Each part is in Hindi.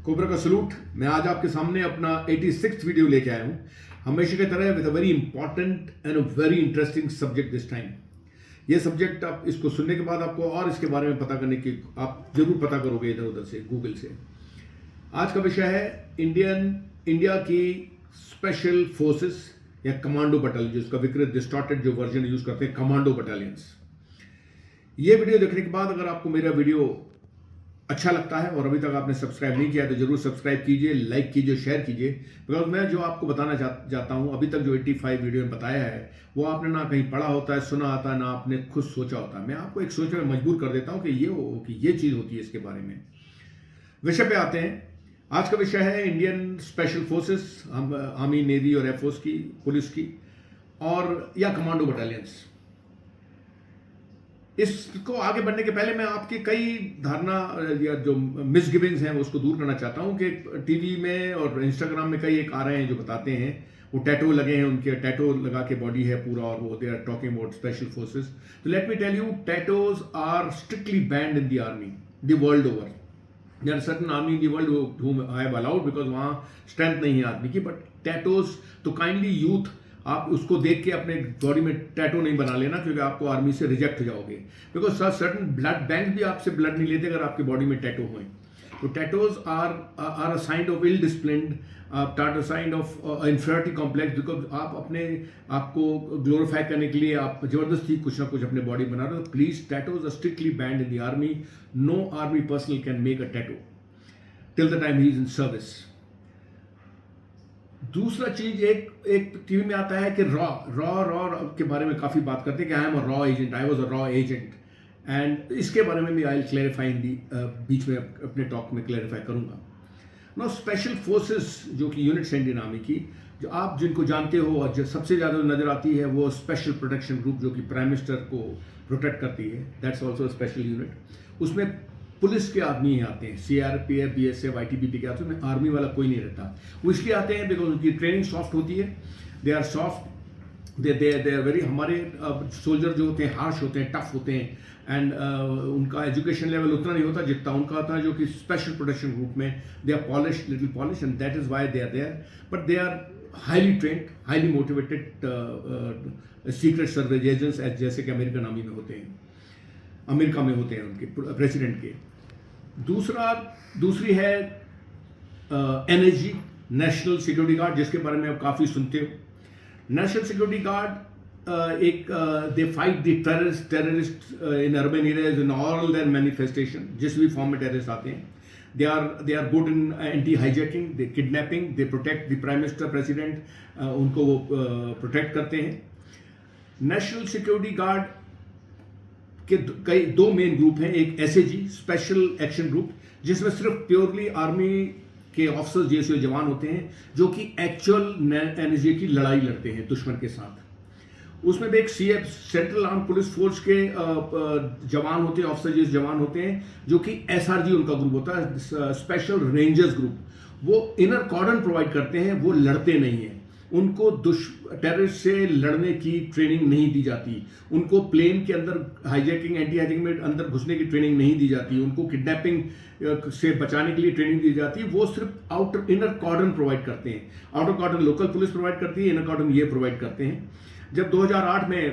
कोबरा का सलूट। मैं आज आपके सामने अपना 86th वीडियो लेके आया हूँ, हमेशा की तरह with a very important and a very interesting subject this time. ये सब्जेक्ट आप इसको सुनने के बाद आपको और इसके बारे में पता करने की आप जरूर पता करोगे इधर उधर से, गूगल से। आज का विषय है इंडिया की स्पेशल फोर्सेस या कमांडो बटालियन, जिसका विकृत डिस्टॉर्टेड जो वर्जन यूज करते हैं, कमांडो बटालियंस। ये वीडियो देखने के बाद अगर आपको मेरा वीडियो अच्छा लगता है और अभी तक आपने सब्सक्राइब नहीं किया तो जरूर सब्सक्राइब कीजिए, लाइक कीजिए, शेयर कीजिए। बिकॉज मैं जो आपको बताना चाहता हूं, अभी तक जो 85 वीडियो में बताया है वो आपने ना कहीं पढ़ा होता है, सुना होता है, ना आपने खुद सोचा होता है। मैं आपको एक सोचने में मजबूर कर देता हूं कि ये चीज होती है इसके बारे में। विषय पे आते हैं। आज का विषय है Indian special forces, army, navy और एयरफोर्स की, पुलिस की और या कमांडो बटालियंस। इसको आगे बढ़ने के पहले मैं आपकी कई धारणा या जो मिसगिविंग्स हैं उसको दूर करना चाहता हूं कि टीवी में और इंस्टाग्राम में कई एक आ रहे हैं जो बताते हैं वो टैटू लगे हैं, उनके टैटू लगा के बॉडी है पूरा और वो they are talking about special forces. तो let me tell you, tattoos are strictly banned in the army the world over. There are certain army in the world whom I have allowed because वहां स्ट्रेंथ नहीं है आदमी की। बट टैटूज तो काइंडली यूथ आप उसको देख के अपने बॉडी में टैटू नहीं बना लेना, क्योंकि आपको आर्मी से रिजेक्ट हो जाओगे। बिकॉज सर्टन ब्लड बैंक भी आपसे ब्लड नहीं लेते अगर आपकी बॉडी में टैटू हो। तो tattoos are a sign of ill discipline, sign of inferiority complex. Because आप अपने आपको ग्लोरीफाई करने के लिए आप जबरदस्ती कुछ ना कुछ अपने बॉडी बना रहे हो। Please, tattoos are strictly banned in the army. No army personnel can make a tattoo till the time he is in service. दूसरा चीज, एक टीवी में आता है कि रॉ के बारे में काफी बात करते हैं कि I am a raw agent, I was a raw agent. And इसके बारे में भी आई विल क्लैरिफाई इन दी बीच में अपने टॉक में क्लैरिफाई करूंगा। नो, स्पेशल फोर्सेस जो कि यूनिट्स इंडियन आर्मी की, जो आप जिनको जानते हो और जो सबसे ज्यादा नजर आती है वो स्पेशल प्रोटेक्शन ग्रुप जो कि प्राइम मिनिस्टर को प्रोटेक्ट करती है। That's also special unit. उसमें पुलिस के आदमी ही आते हैं, सीआरपीएफ, बीएसएफ, आईटीबीपी के आते हैं। उसमें आर्मी वाला कोई नहीं रहता। वो इसलिए आते हैं बिकॉज उनकी ट्रेनिंग सॉफ्ट होती है। They are soft, they are very. हमारे सोल्जर जो होते हैं हार्श होते हैं, टफ होते हैं। एंड उनका एजुकेशन लेवल उतना नहीं होता जितना उनका होता है, जो कि स्पेशल प्रोटेक्शन ग्रुप में they are polish, little polish, and that is why they are there. But they are highly trained, highly motivated secret service agents, जैसे कि अमेरिकन आर्मी में होते हैं, अमेरिका में होते हैं उनके प्रेसिडेंट के। दूसरी है एनएसजी, नेशनल सिक्योरिटी गार्ड, जिसके बारे में आप काफी सुनते हो। नेशनल सिक्योरिटी गार्ड एक they fight the terrorist in urban areas in all their manifestation. जिस भी फॉर्म में टेररिस्ट आते हैं, they are good in anti hijacking, they kidnapping, they protect the prime minister, president, उनको वो प्रोटेक्ट करते हैं। नेशनल सिक्योरिटी गार्ड के कई दो मेन ग्रुप हैं। एक एसएजी, स्पेशल एक्शन ग्रुप, जिसमें सिर्फ प्योरली आर्मी के ऑफिसर्स जैसे जवान होते हैं जो कि एक्चुअल एनएसजी की लड़ाई लड़ते हैं दुश्मन के साथ। उसमें भी एक CF, central arm police force के जवान होते हैं, ऑफिसर जैसे जवान होते हैं, जो कि एसआरजी उनका ग्रुप होता है, स्पेशल रेंजर्स ग्रुप। वो इनर कॉर्डन प्रोवाइड करते हैं, वो लड़ते नहीं हैं। उनको टेररिस्ट से लड़ने की ट्रेनिंग नहीं दी जाती। उनको प्लेन के अंदर हाईजैकिंग, एंटी हाईजैकिंग में अंदर घुसने की ट्रेनिंग नहीं दी जाती। उनको किडनैपिंग से बचाने के लिए ट्रेनिंग दी जाती है। वो सिर्फ इनर कॉर्डन प्रोवाइड करते हैं। आउटर कॉर्डन लोकल पुलिस प्रोवाइड करती है, इनर कॉर्डन ये प्रोवाइड करते हैं। जब 2008 में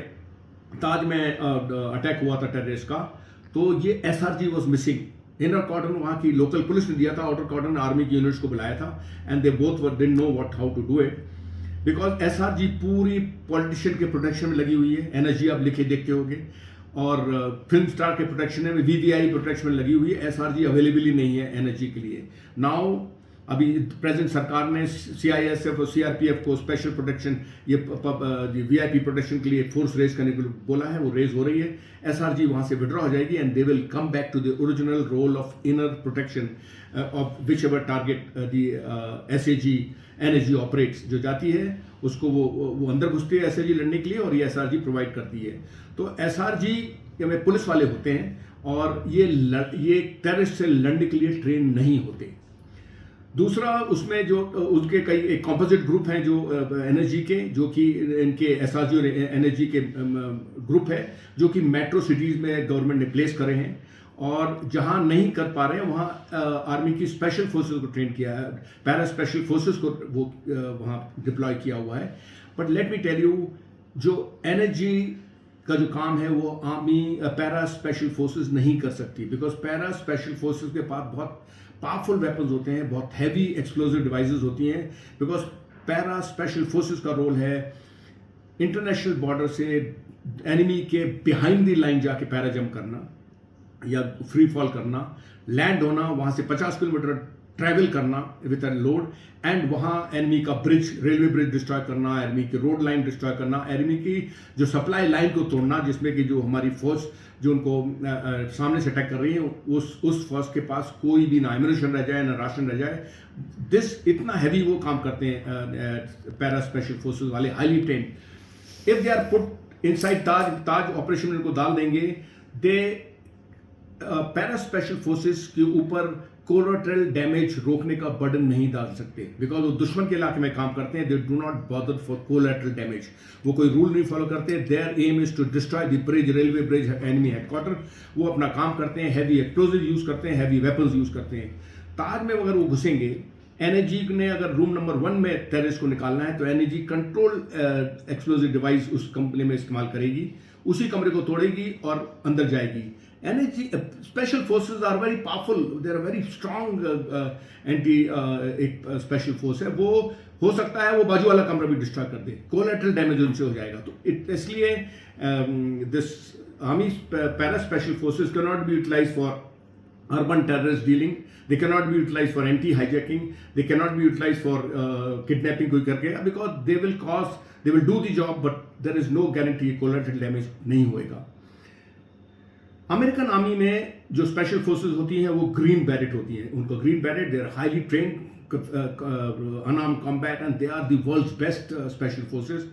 ताज में अटैक हुआ था टेररिस्ट का, तो ये SRG was missing. Inner cordon वहां की लोकल पुलिस ने दिया था, आउटर कॉर्डन आर्मी की यूनिट्स को बुलाया था, and they both didn't know what how to do it. Because SRG पूरी पॉलिटिशियन के प्रोटेक्शन में लगी हुई है। एनएसजी आप लिखे देखते होंगे, और फिल्म स्टार के प्रोटेक्शन में, वीवीआई प्रोटेक्शन में लगी हुई है। एसआरजी अवेलेबल ही नहीं है एनएसजी के लिए। नाउ अभी प्रेजेंट सरकार ने सीआईएसएफ और सीआरपीएफ को स्पेशल प्रोटेक्शन, ये वीआईपी प्रोटेक्शन के लिए फोर्स रेज करने के लिए बोला है। वो रेज हो रही है। एसआरजी वहां से विड्रॉ हो जाएगी and they will come back to the original role of inner protection of whichever target the SAG NSG operates. जो जाती है उसको वो अंदर घुसती है एसएजी लड़ने के लिए, और ये एसआरजी प्रोवाइड करती है। तो एसआरजी में पुलिस वाले होते हैं, और ये टेररिस्ट से लड़ने के लिए ट्रेन नहीं होते। दूसरा, उसमें जो उनके कई एक कॉम्पोजिट ग्रुप हैं जो एनएसजी के, जो कि इनके एसआरजी और एनएसजी के ग्रुप है, जो कि मेट्रो सिटीज में गवर्नमेंट ने प्लेस करे हैं। और जहां नहीं कर पा रहे हैं वहां आर्मी की स्पेशल फोर्सेस को ट्रेन किया है, पैरा स्पेशल फोर्सेस को वो वहां डिप्लॉय किया हुआ है। But let me tell you, जो एनर्जी का जो काम है वो आर्मी पैरा स्पेशल फोर्सेस नहीं कर सकती, बिकॉज पैरा स्पेशल फोर्सेस के पास बहुत पावरफुल वेपन्स होते हैं, बहुत हैवी एक्सप्लोजिव डिवाइसेस होती हैं। बिकॉज पैरा स्पेशल फोर्सेस का रोल है इंटरनेशनल बॉर्डर से एनिमी के बिहाइंड द लाइन जाके पैरा जंप करना या फ्री फॉल करना, लैंड होना, वहां से 50 किलोमीटर ट्रैवल करना विद अ लोड, एंड वहां एनिमी का ब्रिज, रेलवे ब्रिज डिस्ट्रॉय करना, एनिमी की रोड लाइन डिस्ट्रॉय करना, एनिमी की जो सप्लाई लाइन को तोड़ना, जिसमें कि जो हमारी फोर्स जो उनको सामने से अटैक कर रही है उस फोर्स के पास कोई भी ना एम्यूनिशन रह जाए ना राशन रह जाए। इतना हैवी वो काम करते हैं पैरा स्पेशल फोर्सेस वाले, highly trained. If they are put inside Taj operation में उनको डाल देंगे, दे पैरा स्पेशल फोर्सेस के ऊपर कोलेटरल डैमेज रोकने का बर्डन नहीं डाल सकते, बिकॉज वो दुश्मन के इलाके में काम करते हैं। They do not bother for collateral damage, वो कोई रूल नहीं फॉलो करते। Their aim is to destroy the bridge, railway bridge, enemy headquarter. वो अपना काम करते हैं, हैवी एक्सप्लोजिव यूज करते हैं, हैवी वेपन्स यूज करते हैं। ताज में अगर वो घुसेंगे, एनर्जी ने अगर रूम नंबर 1 में टेररिस्ट को निकालना है तो एनर्जी कंट्रोल एक्सप्लोजिव डिवाइस उस कमरे में इस्तेमाल करेगी, उसी कमरे को तोड़ेगी और अंदर जाएगी। NSG special forces are very powerful, they are very strong anti एक स्पेशल फोर्स है। वो हो सकता है वो बाजू वाला कमरा भी डिस्ट्रॉय कर दे, कोलेटरल डैमेज उनसे हो जाएगा। तो इसलिए this army para special forces can not be utilise for urban terrorist dealing, they cannot be utilized for anti-hijacking, they cannot be utilized for kidnapping कोई करके, because they will do the job, but there is no guarantee collateral damage नहीं होएगा। अमेरिकन आर्मी में जो स्पेशल फोर्सेस होती हैं वो ग्रीन बैरेट होती हैं। उनको green beret, they are highly trained unarmed combat and they are the world's best special forces.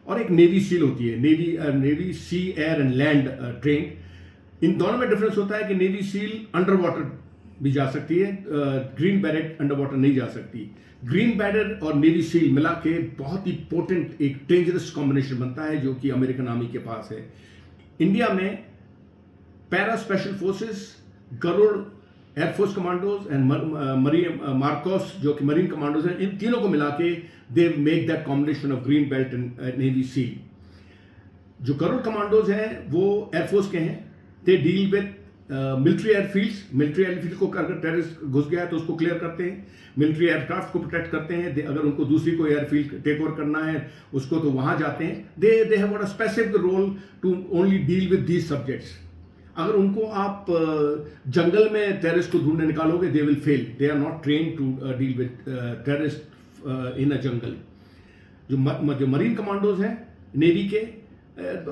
और एक नेवी सील होती है, navy sea, air and land train. इन दोनों में डिफरेंस होता है कि नेवी सील अंडर वाटर भी जा सकती है, ग्रीन बैरेट अंडर वाटर नहीं जा सकती। ग्रीन बैरेट और नेवी सील मिला के बहुत ही पोटेंट एक डेंजरस कॉम्बिनेशन बनता है जो कि अमेरिकन आर्मी के पास है। इंडिया में para special forces, Garud air force commandos and Marcos जो कि मरीन कमांडोज हैं, इन तीनों को मिला के they make that combination of green belt and navy seal. जो गरुड़ कमांडोज हैं वो एयरफोर्स के हैं, they deal with military airfields. Military airfield को अगर टेररिस्ट घुस गया है तो उसको क्लियर करते हैं, मिलिट्री एयरक्राफ्ट को प्रोटेक्ट करते हैं। अगर उनको दूसरी कोई एयरफील्ड टेक ओवर करना है उसको तो वहां जाते हैं। They have got a specific role to only deal with these subjects. अगर उनको आप जंगल में टेररिस्ट को ढूंढने निकालोगे, they will fail, they are not train to deal with terrorist in a jungle. जो मरीन कमांडोज हैं नेवी के,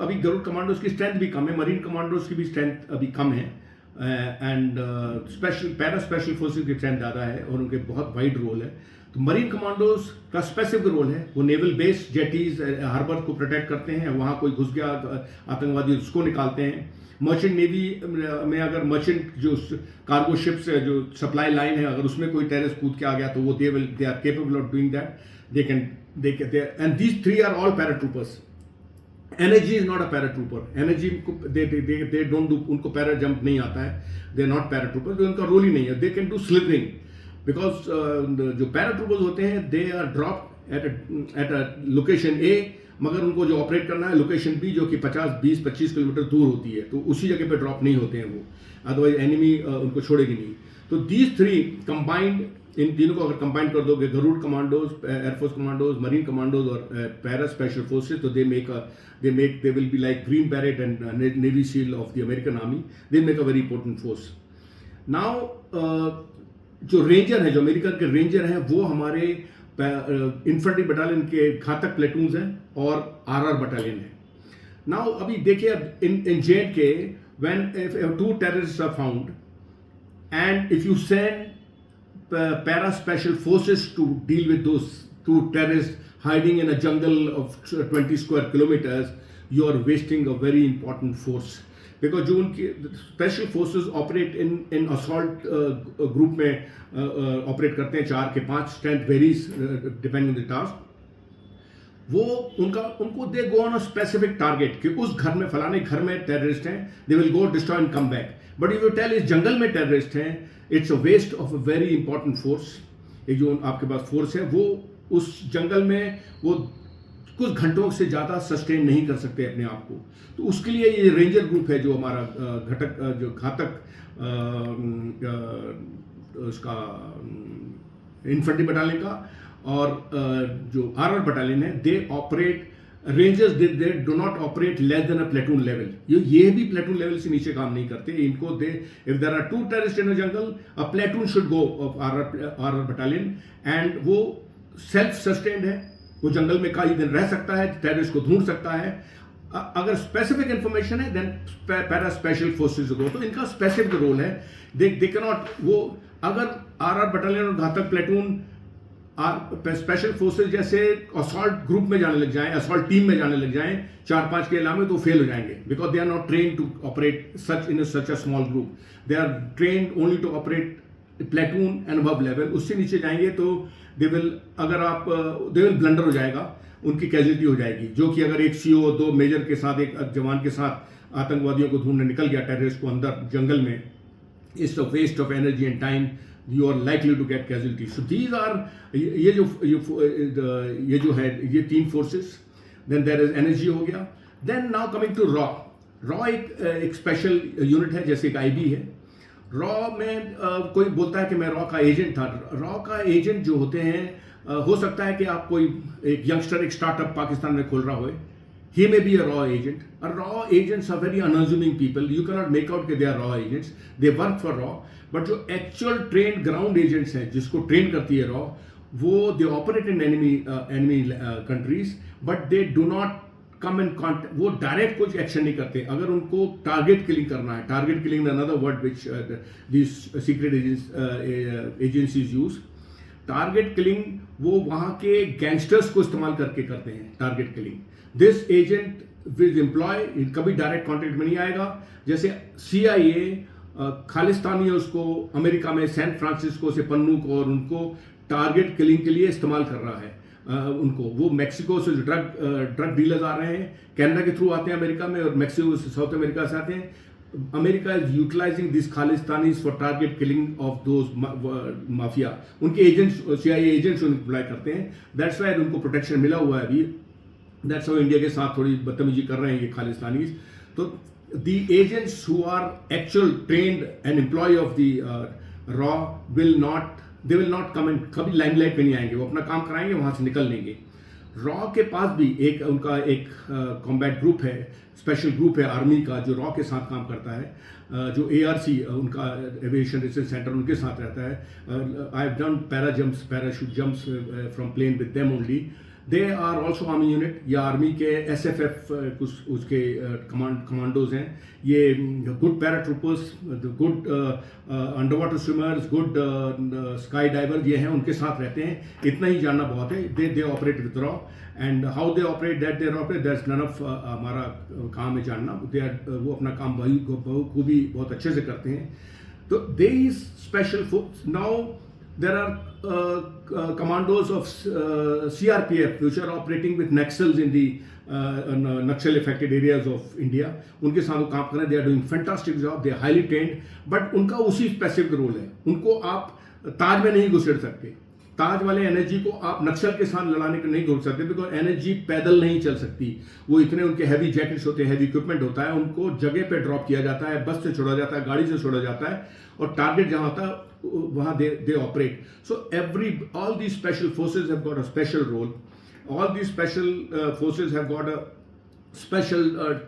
अभी गरुड़ कमांडोज की स्ट्रेंथ भी कम है, मरीन कमांडोज की भी स्ट्रेंथ अभी कम है, and special para special forces की स्ट्रेंथ ज़्यादा है और उनके बहुत वाइड रोल है। तो मरीन कमांडोज का स्पेसिफिक रोल है, वो नेवल बेस, जेटीज, हार्बर को प्रोटेक्ट करते हैं। वहाँ कोई घुस गया आतंकवादी, उसको निकालते हैं। मर्चेंट नेवी में अगर मर्चेंट जो कार्गो शिप्स है, जो सप्लाई लाइन है, अगर उसमें कोई टेररिस्ट कूद के आ गया तो वो they are capable of doing that, they can and these three are all paratroopers. NSG is not a paratrooper, NSG they don't do, उनको पैरा जंप नहीं आता है, दे आर नॉट पैराट्रूपर, उनका रोल ही नहीं है। They can do slithering, because जो पैराट्रूपर्स होते हैं they are drop at a location A, मगर उनको जो ऑपरेट करना है लोकेशन बी जो कि 50, 20, 25 किलोमीटर दूर होती है, तो उसी जगह पे ड्रॉप नहीं होते हैं वो, अदरवाइज एनिमी उनको छोड़ेगी नहीं। तो दीज थ्री कंबाइंड, इन तीनों को अगर कंबाइन कर दोगे, Garud commandos, air force commandos, marine commandos और पैरा स्पेशल फोर्सेस, तो they will be like green beret and navy seal of the American army, they make a very important force. Now जो रेंजर है, जो अमेरिकन के रेंजर हैं, वो हमारे इन्फेंट्री बटालियन के घातक प्लेटून्स हैं और आरआर बटालियन है। नाउ अभी देखिए, इन J&K when if 2 terrorists are found and if you send para special forces to deal with those 2 terrorists hiding in a jungle of 20 square kilometers, you are wasting a very important force, because जो उनकी special forces operate in assault group में ऑपरेट करते हैं, 4 के 5, strength varies depending on the task. वो उनको they go on a specific target कि उस घर में, फलाने घर में टेररिस्ट हैं, they will go destroy and come back. But if you tell इस जंगल में टेररिस्ट हैं, it's a waste of a very important force. ये जो आपके पास फोर्स है वो उस जंगल में वो कुछ घंटों से ज़्यादा सस्टेन नहीं कर सकते अपने आप को। तो उसके लिए ये रेंजर ग्रुप है जो हमारा जो घातक उसका इन्फेंट्री बटालियन का और जो आरआर बटालियन है, they operate rangers, they do not operate less than a platoon level. ये भी प्लेटून लेवल से नीचे काम नहीं करते। इनको they, if there are 2 terrorist in a jungle, a platoon should go of RR battalion, and वो सेल्फ सस्टेन्ड है, वो जंगल में कई दिन रह सकता है, टेररिस्ट को ढूंढ सकता है। अगर स्पेसिफिक इंफॉर्मेशन है देन पैरा स्पेशल फोर्सेस को, तो इनका स्पेसिफिक रोल है। दे कैन नॉट, वो अगर आरआर बटालियन और घातक प्लेटून स्पेशल फोर्सेस जैसे असॉल्ट ग्रुप में जाने लग जाएं, असॉल्ट टीम में जाने लग जाएं 4-5 के अलावा, तो फेल हो जाएंगे, because they are not train to operate such in such a small group. They are trained only to operate platoon and above level. उससे नीचे जाएंगे तो दे विल, अगर आप दे विल ब्लंडर हो जाएगा, उनकी कैजुअलिटी हो जाएगी। जो कि अगर एक सीओ 2 मेजर के साथ, एक जवान के साथ आतंकवादियों को ढूंढने निकल गया, टेररिस्ट को अंदर जंगल में, it's a waste of energy and time, you are likely to get casualties. So these are, ये जो है ये 3 forces. Then there is energy हो गया. Then now coming to raw. raw एक स्पेशल यूनिट है, जैसे एक IB है। रॉ में कोई बोलता है कि मैं रॉ का एजेंट था। रॉ का एजेंट जो होते हैं, हो सकता है कि आप कोई एक यंगस्टर एक स्टार्टअप पाकिस्तान में खोल रहा हो, he may be a raw agent. A raw agents are very unassuming people. You cannot make out that they are raw agents. They work for raw. But जो actual trained ground agents हैं, जिसको ट्रेन करती है raw, वो they operate in enemy countries, but they do not come in contact. वो डायरेक्ट कुछ एक्शन नहीं करते। अगर उनको टारगेट किलिंग करना है, target killing another word which these secret agencies use. Target killing वो वहाँ के गैंगस्टर्स को इस्तेमाल करके करते हैं target killing. This agent will employ, कभी डायरेक्ट कॉन्टेक्ट में नहीं आएगा। जैसे CIA खालिस्तानी उसको अमेरिका में सैन फ्रांसिस्को से पन्नू को और उनको टारगेट किलिंग के लिए इस्तेमाल कर रहा है। उनको वो मैक्सिको से ड्रग डीलर्स आ रहे हैं, कनाडा के थ्रू आते हैं अमेरिका में, और मैक्सिको से साउथ अमेरिका से आते हैं। America is utilising this Khalistanis for target killing of those mafia. उनके एजेंट्स, CIA एजेंट्स उनको अप्लाई करते हैं। दैट्स वाई उनको प्रोटेक्शन मिला हुआ है अभी। दैट्स वाई इंडिया के साथ थोड़ी बदतमीजी कर रहे हैं ये खालिस्तानीज। तो the agents who are actual trained and employee of the raw will not come in, कभी लाइमलाइट में नहीं आएंगे, वो अपना काम कराएंगे, वहां से निकल लेंगे। रॉ के पास भी उनका एक कॉम्बैट ग्रुप है, स्पेशल ग्रुप है आर्मी का, जो रॉ के साथ काम करता है, जो ARC उनका एविएशन रिसर्च सेंटर उनके साथ रहता है। I have done parachute jumps from plane with them only. They are also army unit, या आर्मी के SFF कुछ उसके कमांडोज हैं। ये good paratroopers, good underwater swimmers, good skydiver, ये हैं, उनके साथ रहते हैं। इतना ही जानना बहुत है। दे ऑपरेट विद रॉ, and how they operate that's none of हमारा काम है जानना। वो अपना काम खूबी बहुत अच्छे से करते हैं। तो they is special force. Now there are commandos of CRPF which are operating with Naxals in the Naxal affected areas of India. उनके साथ वो काम कर रहे हैं। They are doing fantastic job. They are highly trained. But उनका उसी स्पेसिफिक रोल है। उनको आप ताज में नहीं घुसेड़ सकते। ताज वाले एनर्जी को आप नक्सल के साथ लड़ाने को नहीं घुस सकते, बिकॉज एनर्जी पैदल नहीं चल सकती। वो इतने उनके हैवी जैकेट्स होते हैं, हैवी इक्विपमेंट होता है, उनको जगह पे ड्रॉप किया जाता है, बस से छोड़ा जाता है, गाड़ी से छोड़ा जाता है, और टारगेट जहां होता है वहां they operate. So all the special forces have got a special role. All the special forces have got a special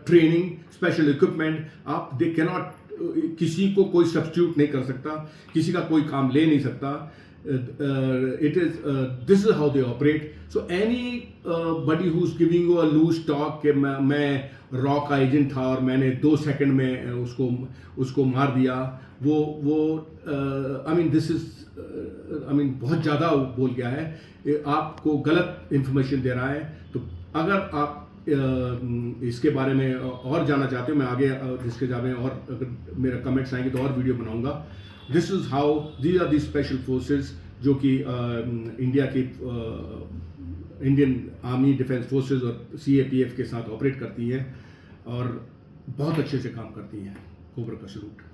training, special equipment. आप दे कैनॉट, किसी को कोई सब्स्टिट्यूट नहीं कर सकता, किसी का कोई काम ले नहीं सकता। This is how they operate. So anybody who's giving you a loose talk कि मैं रॉ का एजेंट था और मैंने 2 सेकंड में उसको मार दिया, वो बहुत ज़्यादा बोल गया है, आपको गलत इंफॉर्मेशन दे रहा है। तो अगर आप इसके बारे में और जानना चाहते हो, मैं आगे इसके बारे में और अगर मेरा कमेंट्स आएंगे तो और वीडियो बनाऊंगा। This is how, these are the special forces जो कि इंडिया की इंडियन आर्मी डिफेंस फोर्सेस और CAPF के साथ ऑपरेट करती हैं और बहुत अच्छे से काम करती हैं। कोबरा का सलूट।